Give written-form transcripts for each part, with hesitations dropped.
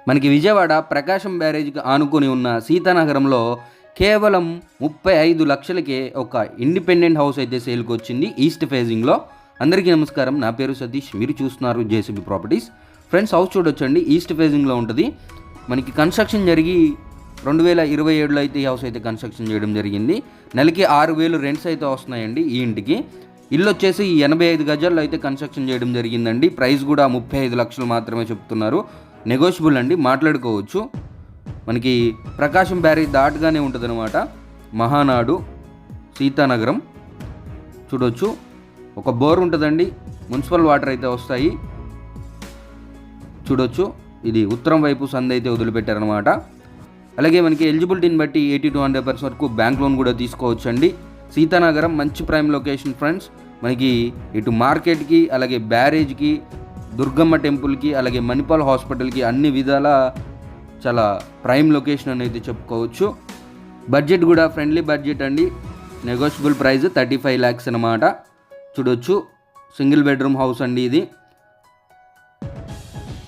మనకి విజయవాడ ప్రకాశం బ్యారేజ్కి ఆనుకొని ఉన్న సీతానగరంలో కేవలం 35 లక్షలకే ఒక ఇండిపెండెంట్ హౌస్ అయితే సేల్కి వచ్చింది ఈస్ట్ ఫేజింగ్లో. అందరికీ నమస్కారం, నా పేరు సతీష్, మీరు చూస్తున్నారు జేసీబీ ప్రాపర్టీస్. ఫ్రెండ్స్, హౌస్ చూడొచ్చండి, ఈస్ట్ ఫేజింగ్లో ఉంటుంది. మనకి కన్స్ట్రక్షన్ జరిగి 2027లో అయితే ఈ హౌస్ అయితే కన్స్ట్రక్షన్ చేయడం జరిగింది. నెలకి 6,000 రెంట్స్ అయితే వస్తున్నాయండి ఈ ఇంటికి. ఇల్లు వచ్చేసి 85 గజాల్లో అయితే కన్స్ట్రక్షన్ చేయడం జరిగిందండి. ప్రైస్ కూడా 35 లక్షలు మాత్రమే చెప్తున్నారు. నెగోషియబుల్ అండి, మాట్లాడుకోవచ్చు. మనకి ప్రకాశం బ్యారేజ్ దాటగానే ఉంటుంది అనమాట. మహానాడు సీతానగరం చూడొచ్చు. ఒక బోర్ ఉంటుందండి, మున్సిపల్ వాటర్ అయితే వస్తాయి చూడొచ్చు. ఇది ఉత్తరం వైపు సంద అయితే వదిలిపెట్టారనమాట. అలాగే మనకి ఎలిజిబిలిటీని బట్టి 80 to 100% వరకు బ్యాంక్ లోన్ కూడా తీసుకోవచ్చు అండి. సీతానగరం మంచి ప్రైమ్ లొకేషన్ ఫ్రెండ్స్. మనకి ఇటు మార్కెట్కి, అలాగే బ్యారేజ్కి, దుర్గమ్మ టెంపుల్కి, అలాగే మణిపాల్ హాస్పిటల్కి అన్ని విధాల చాలా ప్రైమ్ లొకేషన్ అనేది చెప్పుకోవచ్చు. బడ్జెట్ కూడా ఫ్రెండ్లీ బడ్జెట్ అండి. నెగోషియబుల్ ప్రైస్ 35 lakhs అనమాట. చూడొచ్చు, సింగిల్ బెడ్రూమ్ హౌస్ అండి ఇది.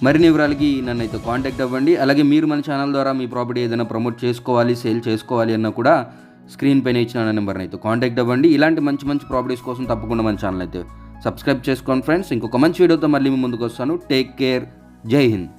మరిన్ని వివరాలకి నన్ను అయితే కాంటాక్ట్ అవ్వండి. అలాగే మీరు మన ఛానల్ ద్వారా మీ ప్రాపర్టీ ఏదైనా ప్రమోట్ చేసుకోవాలి, సేల్ చేసుకోవాలి అన్నా కూడా స్క్రీన్ పైన ఇచ్చిన నెంబర్ని అయితే కాంటాక్ట్ అవ్వండి. ఇలాంటి మంచి మంచి ప్రాపర్టీస్ కోసం తప్పకుండా మన ఛానల్ అయితే సబ్స్క్రైబ్ చేసుకోండి ఫ్రెండ్స్. ఇంకొక మంచి వీడియోతో మళ్ళీ మీ ముందుకు వస్తాను. టేక్ కేర్, జై హింద్.